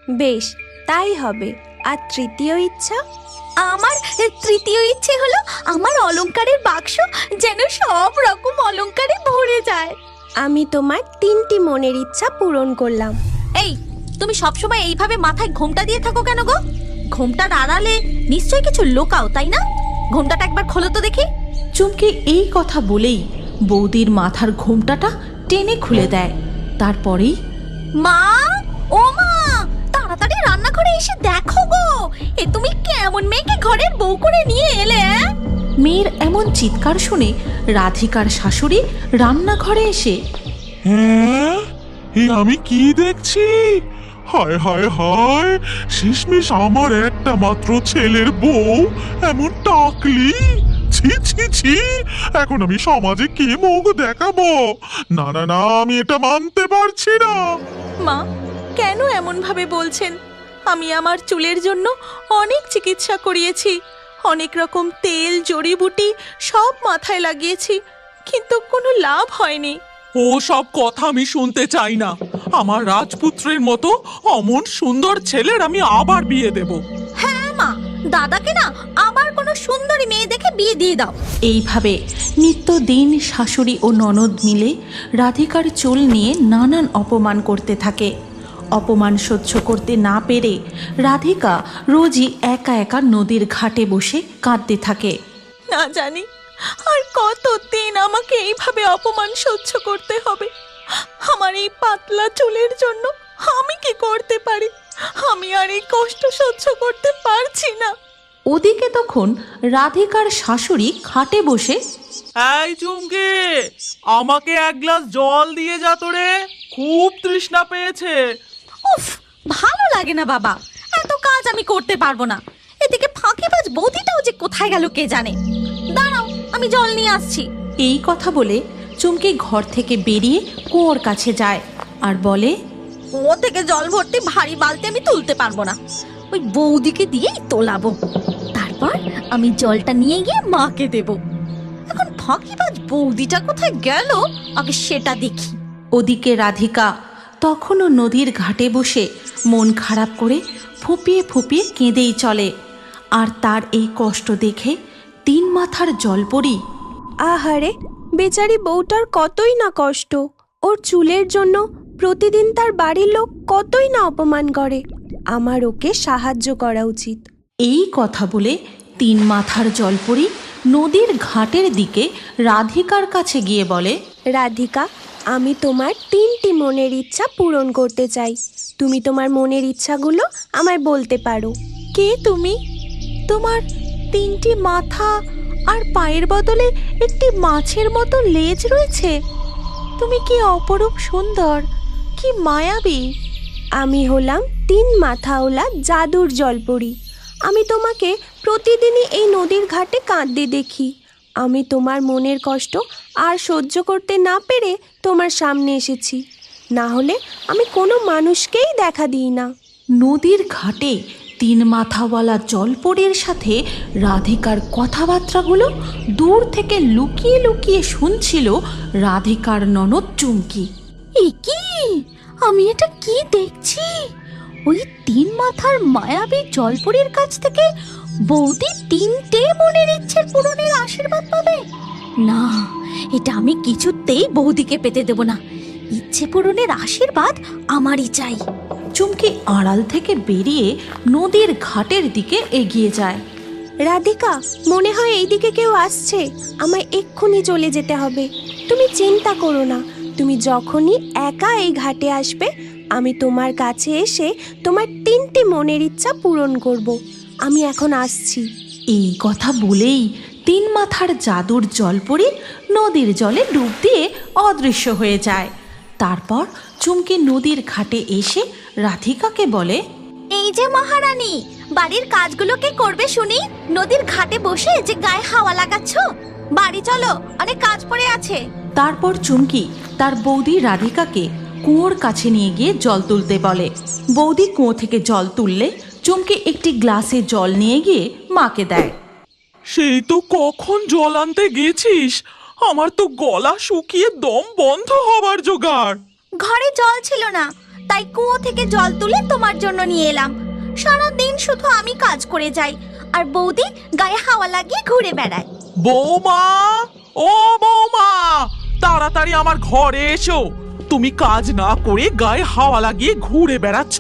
বেশ, তাই হবে। আর তৃতীয় ইচ্ছা? আমার তৃতীয় ইচ্ছে হলো আমার অলংকারের বাক্স যেন সব রকম অলংকারে ভরে যায়। আমি তোমার 3টি মনের ইচ্ছা পূরণ করলাম। এই, তুমি সবসময় এইভাবে মাথায় ঘোমটা দিয়ে থাকো কেন গো? ঘোমটার আড়ালে নিশ্চয়ই কিছু লোকাও, তাই না? ঘোমটাটা একবার খোলো তো দেখি। চুমকি এই কথা বলেই বৌদির মাথার ঘোমটাটা টেনে খুলে দেয়। তারপরেই মা, ও মা, তাড়াতাড়ি রান্নাঘরে এসে দেখো গো, এ তুমি কেমন মেয়েকে ঘরের বউ করে নিয়ে এলে? মেয়ের এমন চিৎকার শুনে রাধিকার শাশুড়ি রান্নাঘরে এসে, হ্যাঁ, এ আমি কি দেখছি? হায় হায় হায়, শেষমেশ আমার একটা মাত্র ছেলের বউ এমন টাকলি! ছি ছি ছি, এখন আমি সমাজে কি মুখ দেখাবো? না না না, আমি এটা মানতে পারছি না। মা কেন এমন ভাবে বলছেন? আমি আমার চুলের জন্য অনেক চিকিৎসা করিয়েছি, অনেক রকম তেল জড়িবুটি সব মাথায় লাগিয়েছি, কিন্তু কোনো লাভ হয়নি। ও সব কথা আমি শুনতে চাই না। আমার রাজপুত্রের মতো অমন সুন্দর ছেলের আমি আবার বিয়ে দেব। হ্যাঁ মা, দাদাকে না আবার কোনো সুন্দরী মেয়ে দেখে বিয়ে দিয়ে দাও। এইভাবে নিত্যদিন শাশুড়ি ও ননদ মিলে রাধিকার চুল নিয়ে নানান অপমান করতে থাকে। অপমান সহ্য করতে না পেরে রাধিকা রোজই একা একা নদীর ঘাটে বসে কাঁদতে থাকে। না জানি আর কতদিন আমাকে এইভাবে অপমান সহ্য করতে হবে। আমার এই পাতলা চুলের জন্য আমি কি করতে পারি? আমি আর এই কষ্ট সহ্য করতে পারছি না। ওদিকে তখন রাধিকার শাশুড়ি খাটে বসে, এই চুমকি, আমাকে এক গ্লাস জল দিয়ে যা তো রে, খুব তৃষ্ণা পেয়েছে। উফ, ভালো লাগে না বাবা, এত কাজ আমি করতে পারবো না। এদিকে ফাঁকিবাজ বৌদিটাও যে কোথায় গেল কে জানে। দাঁড়াও, আমি জল নিয়ে আসছি। এই কথা বলে চুমকি ঘর থেকে বেরিয়ে কুয়োর কাছে যায় আর বলে, কুয়ো থেকে জল ভর্তি ভারী বালতি আমি তুলতে পারবো না, ওই বৌদিকে দিয়েই তোলাবো। তারপর আমি জলটা নিয়ে গিয়ে মাকে দেব। এখন ফাঁকিবাজ বৌদিটা কোথায় গেল আগে সেটা দেখি। ওদিকে রাধিকা তখনও নদীর ঘাটে বসে মন খারাপ করে ফুপিয়ে ফুপিয়ে কেঁদেই চলে। আর তার এই কষ্ট দেখে 3 মাথার জলপরি, আহারে, বেচারি বউটার কতই না কষ্ট। ওর চুলের জন্য প্রতিদিন তার বাড়ির লোক কতই না অপমান করে। আমার ওকে সাহায্য করা উচিত। এই কথা বলে 3 মাথার জলপরি নদীর ঘাটের দিকে রাধিকার কাছে গিয়ে বলে, রাধিকা, আমি তোমার 3টি মনের ইচ্ছা পূরণ করতে চাই। তুমি তোমার মনের ইচ্ছাগুলো আমায় বলতে পারো। কে তুমি? তোমার 3টি মাথা আর পায়ের বদলে একটি মাছের মতো লেজ রয়েছে। তুমি কি অপরূপ সুন্দর, কি মায়াবী! আমি হলাম 3 মাথাওয়ালা জাদুর জলপরি। আমি তোমাকে প্রতিদিনই এই নদীর ঘাটে কাঁদতে দেখি। আমি তোমার মনের কষ্ট আর সহ্য করতে না পেরে তোমার সামনে এসেছি। না হলে আমি কোনো মানুষকেই দেখা দিই না। নদীর ঘাটে 3 মাথাওয়ালা জলপরীর সাথে রাধিকার কথাবার্তাগুলো দূর থেকে লুকিয়ে লুকিয়ে শুনছিল রাধিকার ননদ চুমকি। এ কি, আমি এটা কি দেখছি? ওই 3 মাথার মায়াবী জলপরীর কাছ থেকে বৌদি 3টে মনের ইচ্ছের পূরণের আশীর্বাদ পাবে? না, এটা আমি কিছুতেই বৌদিকে পেতে দেব না। ইচ্ছে পূরণের আশীর্বাদ আমারই চাই। চুমকি আড়াল থেকে বেরিয়ে নদীর ঘাটের দিকে এগিয়ে যায়। রাধিকা, মনে হয় এইদিকে কেউ আসছে। আমায় এক্ষুনি চলে যেতে হবে। তুমি চিন্তা করো না, তুমি যখনই একা এই ঘাটে আসবে আমি তোমার কাছে এসে তোমার 3টি মনের ইচ্ছা পূরণ করব। আমি এখন আসছি। এই কথা বলেই 3 মাথার জাদুর জলপরি নদীর জলে ডুব দিয়ে অদৃশ্য হয়ে যায়। তারপর চুমকি নদীর ঘাটে এসে রাধিকাকে বলে, এই যে মহারানী, বাড়ির কাজগুলো কে করবে শুনি? নদীর ঘাটে বসে যে গায়ে হাওয়া লাগাচ্ছ, বাড়ি চলো, অনেক কাজ পড়ে আছে। তারপর চুমকি তার বৌদি রাধিকাকে কুয়োর কাছে নিয়ে গিয়ে জল তুলতে বলে। বৌদি কুয়ো থেকে জল তুললে চুমকি একটি গ্লাসে জল নিয়ে গিয়ে মাকে দেয়। সেই তো কখন জল আনতে গেছিস, আমার তো গলা শুকিয়ে দম বন্ধ হবার জোগাড়। ঘরে জল ছিল না, তাই কুয়ো থেকে জল তুলে তোমার জন্য নিয়ে এলাম। সারাদিন শুধু আমি কাজ করে যাই, আর বৌদি গায়ে হাওয়া লাগিয়ে ঘুরে বেড়ায়। বৌমা, ও বৌমা, তাড়াতাড়ি আমার ঘরে এসো। তুমি কাজ না করে গায়ে হাওয়া লাগিয়ে ঘুরে বেড়াচ্ছ।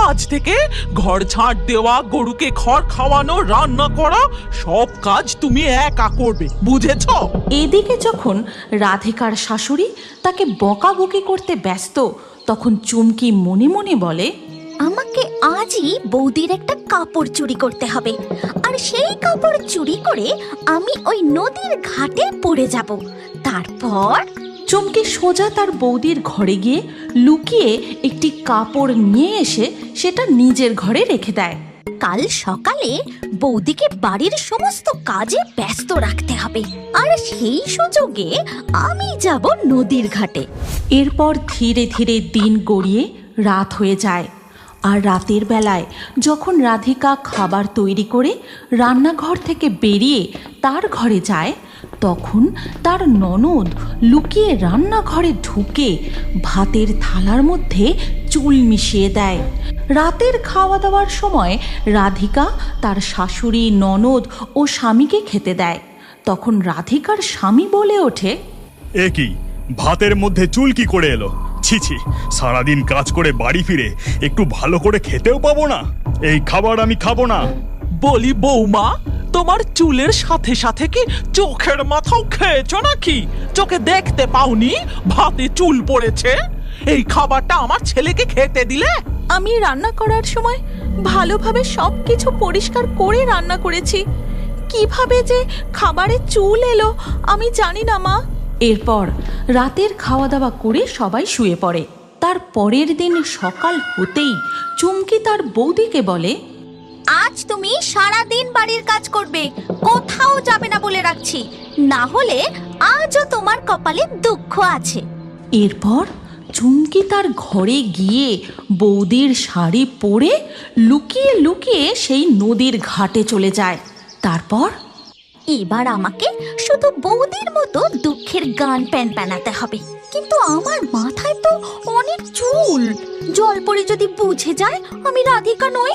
আজ থেকে ঘর ঝাঁট দেওয়া, গরুকে খড় খাওয়ানো, রান্না করা সব কাজ তুমি একা করবে, বুঝেছ? এদিকে যখন রাধিকার শাশুড়ি তাকে বকাবকি করতে ব্যস্ত, তখন চুমকি মনে মনে বলে, আমাকে আজই বৌদির একটা কাপড় চুরি করতে হবে, আর সেই কাপড় চুরি করে আমি ওই নদীর ঘাটে পড়ে যাব। তারপর চুমকি সোজা তার বৌদির ঘরে গিয়ে লুকিয়ে একটি কাপড় নিয়ে এসে সেটা নিজের ঘরে রেখে দেয়। কাল সকালে বৌদিকে বাড়ির সমস্ত কাজে ব্যস্ত রাখতে হবে, আর সেই সুযোগে আমি যাব নদীর ঘাটে। এরপর ধীরে ধীরে দিন গড়িয়ে রাত হয়ে যায়। আর রাতের বেলায় যখন রাধিকা খাবার তৈরি করে রান্নাঘর থেকে বেরিয়ে তার ঘরে যায়, তখন তার ননদ লুকিয়ে রান্নাঘরে ঢুকে ভাতের থালার মধ্যে চুল মিশিয়ে দেয়। রাতের খাওয়া দাওয়ার সময় রাধিকা তার শাশুড়ি, ননদ ও স্বামীকে খেতে দেয়। তখন রাধিকার স্বামী বলে ওঠে, এ কি, ভাতের মধ্যে চুল কি করে এলো? ছি ছি, সারাদিন কাজ করে বাড়ি ফিরে একটু ভালো করে খেতেও পাবো না। এই খাবার আমি খাবো না। বলি বৌমা, তোমার চুলের সাথে সাথে কি চোখের মাথাও খেয়েছো নাকি? চোখে দেখতে পাওনি ভাতে চুল পড়েছে? এই খাবারটা আমার ছেলেকে খেতে দিলে? আমি রান্না করার সময় ভালোভাবে সব কিছু পরিষ্কার করে রান্না করেছি, কিভাবে যে খাবারে চুল এলো আমি জানি না মা। এরপর রাতের খাওয়া দাওয়া করে সবাই শুয়ে পড়ে। তার পরের দিন সকাল হতেই চুমকি তার বৌদিকে বলে, আজ তুমি সারাদিন বাড়ির কাজ করবে, কোথাও যাবে না বলে রাখছি, না হলে আজও তোমার কপালে দুঃখ আছে। এরপর চুমকি তার ঘরে গিয়ে বৌদির শাড়ি পরে লুকিয়ে লুকিয়ে সেই নদীর ঘাটে চলে যায়। তারপর এবার আমাকে শুধু বৌদির মতো দুঃখের গান প্যানাতে হবে, কিন্তু আমার মাথায় তো অনেক চুল। জলপরি যদি বুঝে যায় আমি রাধিকা নই,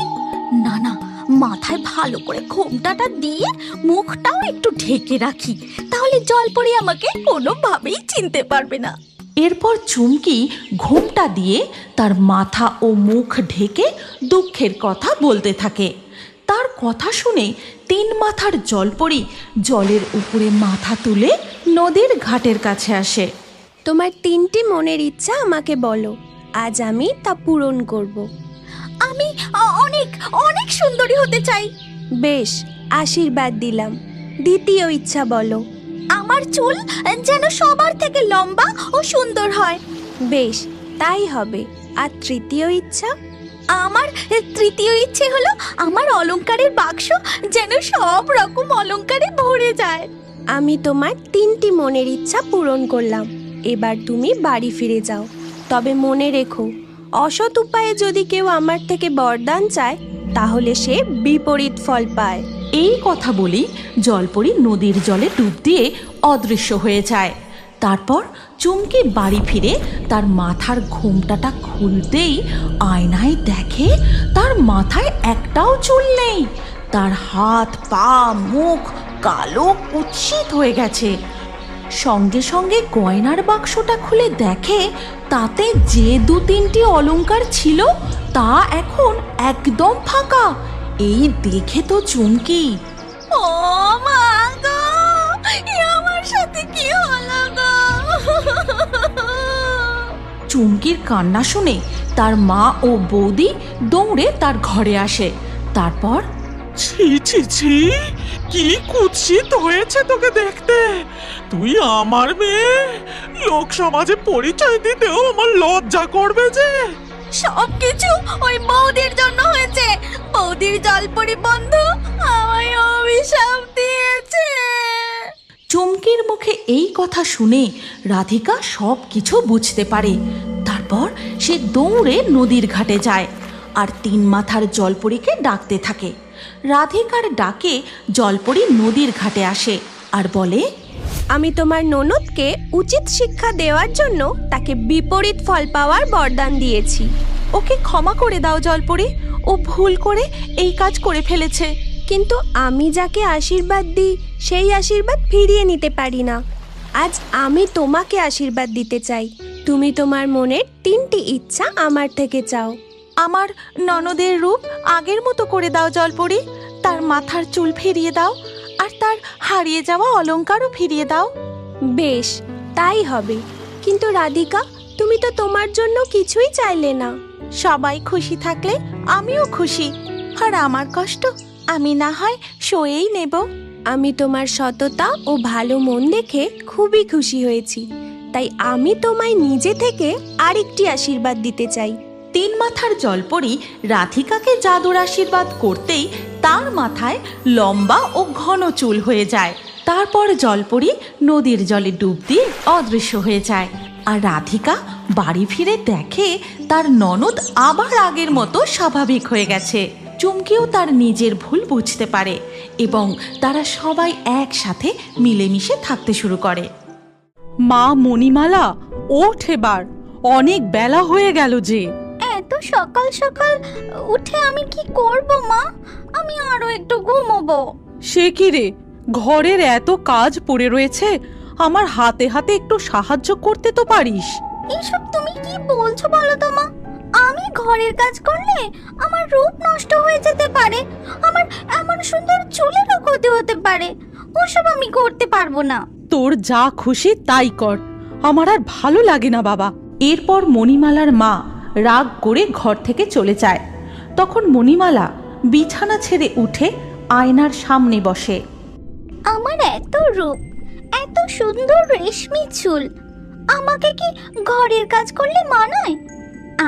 না না, মাথায় ভালো করে ঘোমটাটা দিয়ে মুখটাও একটু ঢেকে রাখি, তাহলে জলপরি আমাকে কোনোভাবেই চিনতে পারবে না। এরপর চুমকি ঘোমটা দিয়ে তার মাথা ও মুখ ঢেকে দুঃখের কথা বলতে থাকে। তার কথা শুনে তিন মাথার জলপরি জলের উপরে মাথা তুলে নদীর ঘাটের কাছে আসে। তোমার 3টি মনের ইচ্ছা আমাকে বলো, আজ আমি তা পূরণ করব। আমি অনেক অনেক সুন্দরী হতে চাই। বেশ, আশীর্বাদ দিলাম। দ্বিতীয় ইচ্ছা বলো। আমার চুল যেন সবার থেকে লম্বা ও সুন্দর হয়। বেশ, তাই হবে। আর তৃতীয় ইচ্ছা? আমার তৃতীয় ইচ্ছে হলো আমার অলংকারের বাক্স যেন সব রকম অলংকারে ভরে যায়। আমি তোমার 3টি মনের ইচ্ছা পূরণ করলাম। এবার তুমি বাড়ি ফিরে যাও। তবে মনে রেখো, অসৎ উপায়ে যদি কেউ আমার থেকে বরদান চায়, তাহলে সে বিপরীত ফল পায়। এই কথা বলি জলপরি নদীর জলে ডুব দিয়ে অদৃশ্য হয়ে যায়। তারপর চুমকি বাড়ি ফিরে তার মাথার ঘোমটাটা খুলতেই আয়নায় দেখে তার মাথায় একটাও চুল নেই। তার হাত, পা, মুখ কালো কুৎসিত হয়ে গেছে। সঙ্গে সঙ্গে গয়নার বাক্সটা খুলে দেখে তাতে যে 2-3টি অলংকার ছিল তা এখন একদম ফাঁকা। এই দেখে তো চুমকি, ও মা গো, আমার সাথে কি হলো গো? চুমকির কান্না শুনে তার মা ও বৌদি দৌড়ে তার ঘরে আসে। তারপর ছি ছি ছি, কি কুৎসিত হয়েছে তোকে দেখতে। তুই আমার মেয়ে, লোক সমাজে পরিচয় দিতেও আমার লজ্জা করবে যে। সবকিছু ওই বৌদির জন্য হয়েছে। বৌদির জলপরি বন্ধু আমায় অভিশাপ দিয়েছে। চুমকির মুখে এই কথা শুনে রাধিকা সব কিছু বুঝতে পারে। তারপর সে দৌড়ে নদীর ঘাটে যায় আর 3 মাথার জলপরীকে ডাকতে থাকে। রাধিকার ডাকে জলপরি নদীর ঘাটে আসে আর বলে, আমি তোমার ননদকে উচিত শিক্ষা দেওয়ার জন্য তাকে বিপরীত ফল পাওয়ার বরদান দিয়েছি। ওকে ক্ষমা করে দাও জলপরি, ও ভুল করে এই কাজ করে ফেলেছে। কিন্তু আমি যাকে আশীর্বাদ দিই সেই আশীর্বাদ ফিরিয়ে নিতে পারি না। আজ আমি তোমাকে আশীর্বাদ দিতে চাই। তুমি তোমার মনের 3টি ইচ্ছা আমার থেকে চাও। আমার ননদের রূপ আগের মতো করে দাও জলপরি, তার মাথার চুল ফিরিয়ে দাও, আর তার হারিয়ে যাওয়া অলংকারও ফিরিয়ে দাও। বেশ, তাই হবে। কিন্তু রাধিকা, তুমি তো তোমার জন্য কিছুই চাইলে না। সবাই খুশি থাকলে আমিও খুশি, আর আমার কষ্ট আমি না হয় সয়েই নেব। আমি তোমার সততা ও ভালো মন দেখে খুবই খুশি হয়েছি, তাই আমি তোমায় নিজে থেকে আরেকটি আশীর্বাদ দিতে চাই। 3 মাথার জলপরি রাধিকাকে জাদুর আশীর্বাদ করতেই তার মাথায় লম্বা ও ঘন চুল হয়ে যায়। তারপর জলপরি নদীর জলে ডুব দিয়ে অদৃশ্য হয়ে যায়, আর রাধিকা বাড়ি ফিরে দেখে তার ননদ আবার আগের মতো স্বাভাবিক হয়ে গেছে। চুমকিও তার নিজের ভুল বুঝতে পারে এবং তারা সবাই একসাথে মিলেমিশে থাকতে শুরু করে। মা মণিমালা, ওঠ এবার, অনেক বেলা হয়ে গেল যে। এত সকাল সকাল উঠে আমি কি করব মা? আমি আরো একটু ঘুমোবো। সে কি রে, ঘরের এত কাজ পড়ে রয়েছে, আমার হাতে হাতে একটু সাহায্য করতে তো পারিস। এইসব তুমি কি বলছো বলো তো মা? আমি ঘরের কাজ করলে আমার রূপ নষ্ট হয়ে যেতে পারে, আমার এমন সুন্দর চুলেরও ক্ষতি হতে পারে। ওসব আমি করতে পারবো না। তোর যা খুশি তাই কর, আমার আর ভালো লাগে না বাবা। এরপর মণিমালার মা রাগ করে ঘর থেকে চলে যায়। তখন মণিমালা বিছানা ছেড়ে উঠে আয়নার সামনে বসে। আমার এত রূপ, এত সুন্দর রেশমি চুল, আমাকে কি ঘরের কাজ করলে মানায়?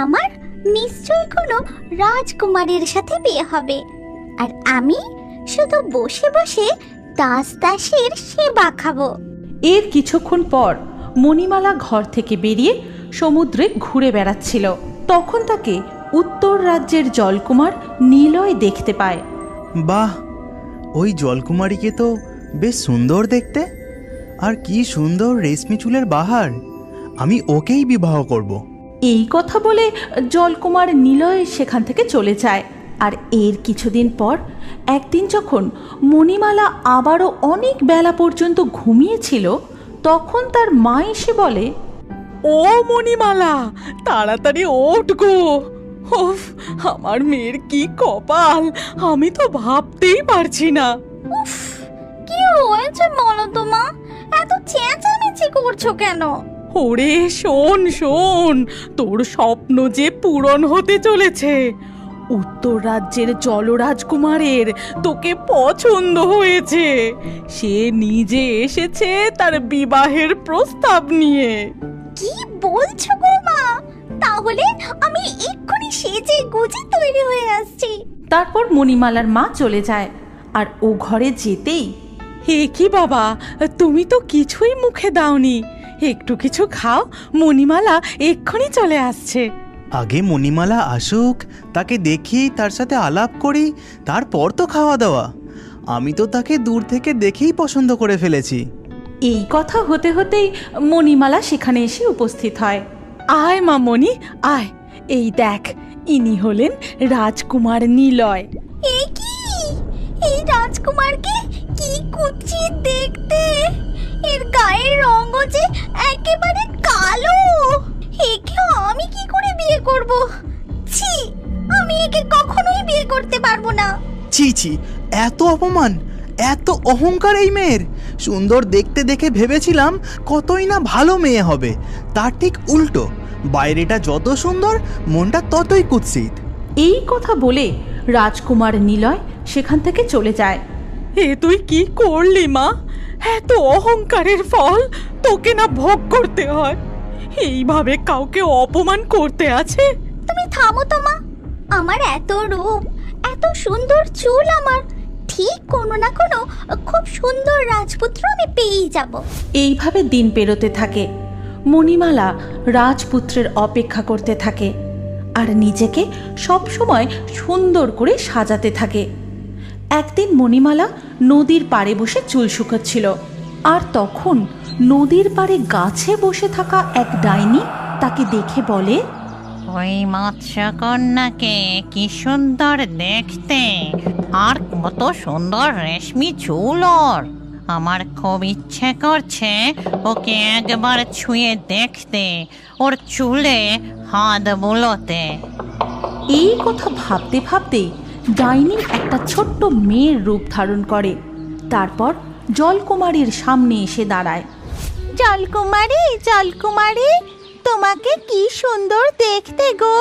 আমার নিশ্চয়ই কোনো রাজকুমারের সাথে বিয়ে হবে, আর আমি শুধু বসে বসে দাসদাসীর সেবা খাবো। এর কিছুক্ষণ পর মণিমালা ঘর থেকে বেরিয়ে সমুদ্রে ঘুরে বেড়াচ্ছিল। তখন তাকে উত্তর রাজ্যের জলকুমার নিলয় দেখতে পায়। বাহ, ওই জলকুমারীকে তো বেশ সুন্দর দেখতে, আর কি সুন্দর রেশমি চুলের বাহার। আমি ওকেই বিবাহ করব। এই কথা বলে জলকুমার নিলয় সেখান থেকে চলে যায়। আর এর কিছুদিন পর একদিন যখন মণিমালা আবারও অনেক বেলা পর্যন্ত ঘুমিয়েছিল, তখন তার মা এসে বলে, ও মণিমালা, তাড়াতাড়ি ওঠ গো। ওফ, আমার মেয়ের কি কপাল, আমি তো ভাবতেই পারছি না। উফ, কি হয়েছে বলো তো মা? এত চেঁচামেচি করছো কেন? ওরে শোন শোন, তোর স্বপ্ন যে পূরণ হতে চলেছে। উত্তর রাজ্যের জলরাজকুমারের তোকে পছন্দ হয়েছে। সে নিজে এসেছে তার বিবাহের প্রস্তাব নিয়ে। কি বলছো গো মা? তাহলে আমি এক্ষুনি সেজে গুজে তৈরি হয়ে আসছি। তারপর মণিমালার মা চলে যায়। আর ও ঘরে যেতেই, হে কি বাবা, তুমি তো কিছুই মুখে দাওনি, একটু কিছু খাও, মণিমালা এক্ষুনি চলে আসছে। আগে মণিমালা আসুক, তাকে দেখি, তার সাথে আলাপ করি, তারপর তো খাওয়া দাওয়া। আমি তো তাকে দূর থেকে দেখেই পছন্দ করে ফেলেছি। এই কথা হতে হতেই মণিমালা সেখানে এসে উপস্থিত হয়। আয় মা মণি, আয়, এই দেখ, ইনি হলেন রাজকুমার নিলয়। এই কি, এই রাজকুমারকে কি কুৎসিত দেখতে! এর গায়ের রঙও যে একেবারে কালো। একে আমি কি করে বিয়ে করব? ছি, আমি একে কখনোই বিয়ে করতে পারবো না। ছি ছি, এত অপমান, এত অহংকার এই মেয়ের। সুন্দর দেখতে দেখে ভেবেছিলাম কতই না ভালো মেয়ে হবে, তার ঠিক উল্টো। বাইরেটা যত সুন্দর, মনটা ততই কুৎসিত। এই কথা বলে রাজকুমার নিলয় সেখান থেকে চলে যায়। এ তুই কি করলি মা? এত অহংকারের ফল তোকে না ভোগ করতে হয়? এইভাবে কাউকে অপমান করতে আছে? তুমি থামো তো মা। আমার এত রূপ, এত সুন্দর চুল, আমার ঠিক কোনো না কোনো খুব সুন্দর রাজপুত্র আমি পেয়েই যাব। এইভাবে দিন পেরোতে থাকে। মণিমালা রাজপুত্রের অপেক্ষা করতে থাকে আর নিজেকে সবসময় সুন্দর করে সাজাতে থাকে। একদিন মণিমালা নদীর পাড়ে বসে চুল শুকাচ্ছিল। আর তখন নদীর পাড়ে গাছে বসে থাকা এক ডাইনি তাকে দেখে বলে, ওই মৎস্যকন্যাকে কি সুন্দর দেখতে, আর কত সুন্দর রেশমি চুল ওর। আমার খুব ইচ্ছে করছে ওকে একবার ছুঁয়ে দেখতে, ওর চুলে হাত বুলোতে। এই কথা ভাবতে ভাবতে ডাইনি একটা ছোট্ট মেয়ের রূপ ধারণ করে। তারপর জলকুমারীর সামনে এসে দাঁড়ায়। জলকুমারী, জলকুমারী, তোমাকে কি সুন্দর দেখতে গো,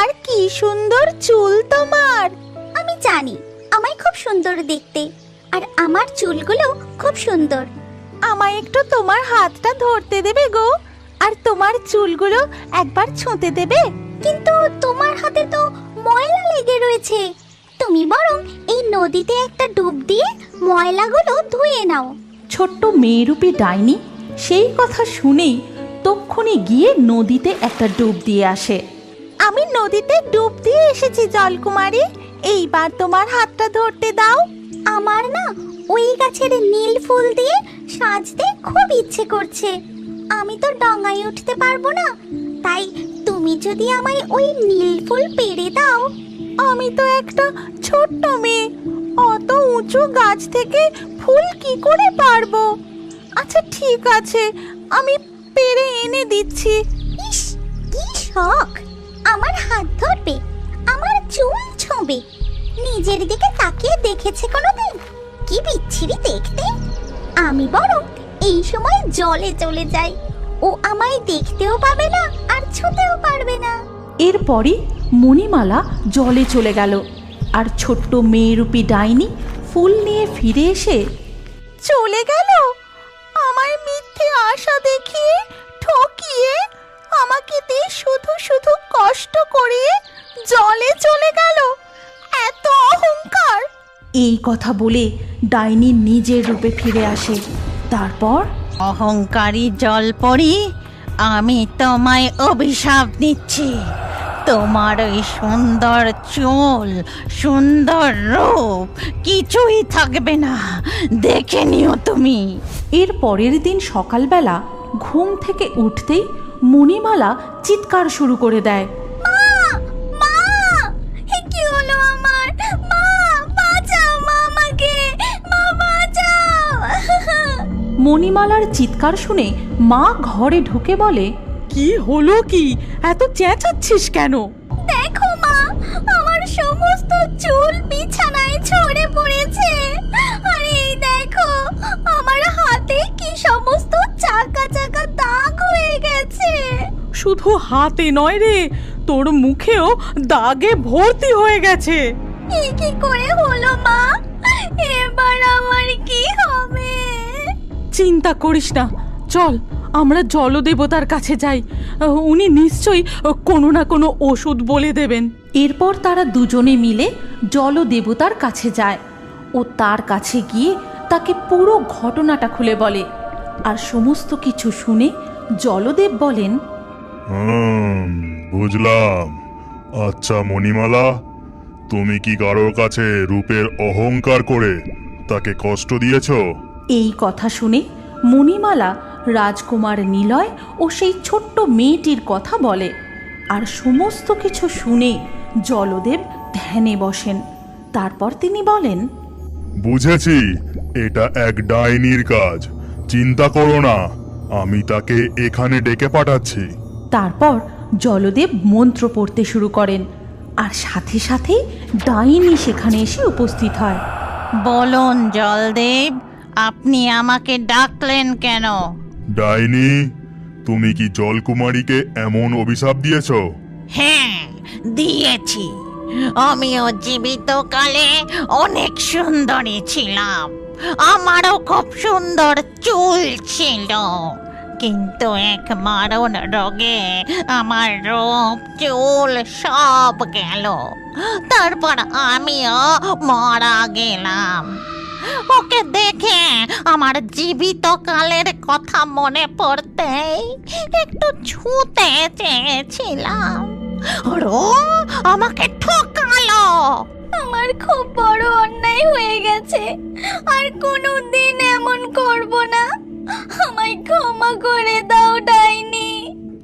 আর কি সুন্দর চুল তোমার। আমি জানি আমায় খুব সুন্দর দেখতে, আর আমার চুলগুলো খুব সুন্দর। আমায় একটু তোমার হাতটা ধরতে দেবে গো, আর তোমার চুলগুলো একবার ছুঁতে দেবে। কিন্তু তোমার হাতে তো ময়লা লেগে রয়েছে, তুমি বরং এই নদীতে একটা ডুব দিয়ে ময়লাগুলো ধুয়ে নাও। ছোট্ট মেয়েরূপী ডাইনি সেই কথা শুনেই তক্ষুনি গিয়ে নদীতে একটা ডুব দিয়ে আসে। আমি নদীতে ডুব দিয়ে এসেছি জলকুমারী, এইবার তোমার হাতটা ধরতে দাও। আমার না ওই গাছের নীল ফুল দিয়ে সাজতে খুব ইচ্ছে করছে। আমি তো ডঙায় উঠতে পারবো না, তাই তুমি যদি আমায় ওই নীল ফুল পেড়ে দাও। আমি তো একটা ছোট্ট মেয়ে, অত উঁচু গাছ থেকে ফুল কি করে পারবো? আচ্ছা ঠিক আছে, আমি পেড়ে এনে দিচ্ছি। ইস, কি শখ! আমার হাত ধরবে, আমার চুল ছোঁবে, নিজের দিকে তাকিয়ে দেখেছে কোনোদিন? কি বিচ্ছিরি দেখতে! আমি বরং এই সময় জলে চলে যাই, ও আমায় দেখতেও পাবে না আর ছুঁতেও পারবে না। এরপরই মণিমালা জলে চলে গেল, আর ছোট্ট মেয়েরূপী ডাইনি ফুল নিয়ে ফিরে এসে চলে গেল আমায় মিথ্যে আশা দেখিয়ে, ঠকিয়ে, আমাকে দিয়ে শুধু শুধু কষ্ট করিয়ে জলে চলে গেল। এত অহংকার! এই কথা বলে ডাইনি নিজের রূপে ফিরে আসে। তারপর, অহংকারী জলপরি, আমি তোমায় অভিশাপ দিচ্ছি। তোমার ওই সুন্দর চুল, সুন্দর রূপ কিছুই থাকবে না, দেখে নিও তুমি। এর পরের দিন সকালবেলা ঘুম থেকে উঠতেই মণিমালা চিৎকার শুরু করে দেয়। মা, কি হলো আমার? মা, বাঁচাও মা, আমাকে মা, বাঁচাও! মণিমালার চিৎকার শুনে মা ঘরে ঢুকে বলে, কি হলো কি? এত চেঁচাচ্ছিস কেন? দেখো মা, আমার সমস্ত চুল বিছানায় ছড়ে পড়েছে, আর এই দেখো আমার হাতে কি সমস্ত চাকা চাকা দাগ হয়ে গেছে। শুধু হাতে নয় রে, তোর মুখেও দাগে ভর্তি হয়ে গেছে। কি করে হলো মা? এবার আমার কি হবে? চিন্তা করিস না, চল আমরা জলদেবতার কাছে যাই, উনি নিশ্চয়ই কোনো না কোনো ওষুধ বলে দেবেন। এরপর তারা দুজনে মিলে জলদেবতার কাছে যায় ও তার কাছে গিয়ে তাকে পুরো ঘটনাটা খুলে বলে। আর সমস্ত কিছু শুনে জলদেব বলেন, বুঝলাম। আচ্ছা মণিমালা, তুমি কি কারোর কাছে রূপের অহংকার করে তাকে কষ্ট দিয়েছো? এই কথা শুনে মণিমালা রাজকুমার নিলয় ও সেই ছোট্ট মেয়েটির কথা বলে। আর সমস্ত কিছু শুনে জলদেব ধ্যানে বসেন। তারপর তিনি বলেন, বুঝেছি, এটা এক ডাইনির কাজ। চিন্তা করো না, আমি তাকে এখানে ডেকে পাঠাচ্ছি। তারপর জলদেব মন্ত্র পড়তে শুরু করেন, আর সাথে সাথেই ডাইনি সেখানে এসে উপস্থিত হয়। বলুন জলদেব, আপনি আমাকে ডাকলেন কেন? ডাইনি, তুমি কি জলকুমারীকে এমন অভিশাপ দিয়েছো? হ্যাঁ, দিয়েছি। আমিও জীবিত কালে অনেক সুন্দরী ছিলাম, আমারও খুব সুন্দর চুল ছিল, কিন্তু এক মারণ রোগে আমার রূপ চুল সব গেল। তারপর আমিও মারা গেলাম। ওকে দেখে আমার জীবিত কালের কথা মনে পড়তেই একটু ছুঁতে চেয়েছিলাম, আর ও আমাকে ঠকালো। আমার খুব বড় অন্যায় হয়ে গেছে, আর কোনোদিন এমন করব না। করে দাও ডাইনি।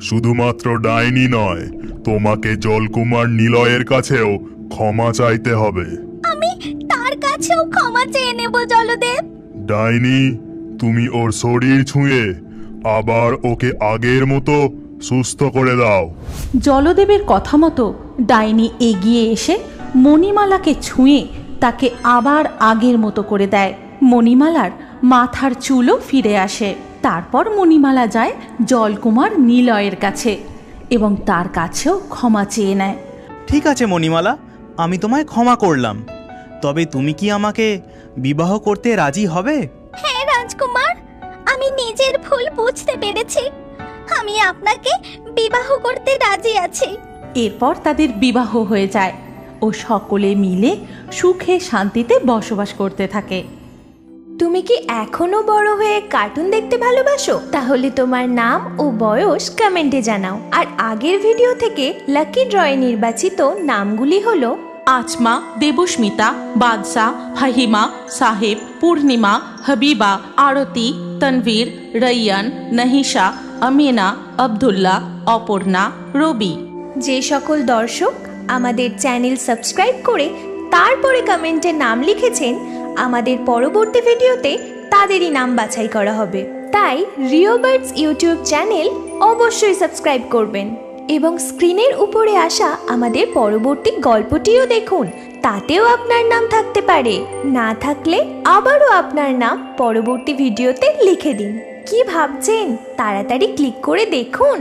শুধুমাত্র ডাইনি নয়, তোমাকে জলকুমার নিলয়ের কাছেও ক্ষমা চাইতে হবে। আমি তার কাছেও ক্ষমা চেয়ে নেব জলদেব। ডাইনি, তুমি ওর শরীর ছুঁয়ে আবার ওকে আগের মতো সুস্থ করে দাও। জলদেবের কথা মতো ডাইনি এগিয়ে এসে মণিমালাকে ছুঁয়ে তাকে আবার আগের মতো করে দেয়। মণিমালার মাথার চুলও ফিরে আসে। তারপর মণিমালা যায় জলকুমার নিলয়ের কাছে এবং তার কাছেও ক্ষমা চেয়ে নেয়। ঠিক আছে মণিমালা, আমি তোমায় ক্ষমা করলাম। তবে তুমি কি আমাকে বিবাহ করতে রাজি হবে? হ্যাঁ রাজকুমার, আমি নিজের ভুল বুঝতে পেরেছি। আমি আপনাকে বিবাহ করতে রাজি আছি। এরপর তাদের বিবাহ হয়ে যায় ও সকলে মিলে সুখে শান্তিতে বসবাস করতে থাকে। তুমি কি এখনো বড় হয়ে কার্টুন দেখতে ভালোবাসো? তাহলে তোমার নাম ও বয়স কমেন্টে জানাও। আর আগের ভিডিও থেকে লাকি ড্রয়ে নির্বাচিত নামগুলি হলো আচমা, দেবস্মিতা, বাদশাহ, ফাহিমা, সাহেব, পূর্ণিমা, হাবিবা, আরতি, তনবীর, রাইয়ান, নাহিশা, আমিনা, আব্দুল্লাহ, অপর্ণা, রবি। যে সকল দর্শক আমাদের চ্যানেল সাবস্ক্রাইব করে তারপরে কমেন্টে নাম লিখেছেন, আমাদের পরবর্তী ভিডিওতে তাদেরই নাম বাছাই করা হবে। তাই রিও বার্ডস ইউটিউব চ্যানেল অবশ্যই সাবস্ক্রাইব করবেন এবং স্ক্রিনের উপরে আসা আমাদের পরবর্তী গল্পটিও দেখুন, তাতেও আপনার নাম থাকতে পারে। না থাকলে আবারও আপনার নাম পরবর্তী ভিডিওতে লিখে দিন। কি ভাবছেন? তাড়াতাড়ি ক্লিক করে দেখুন।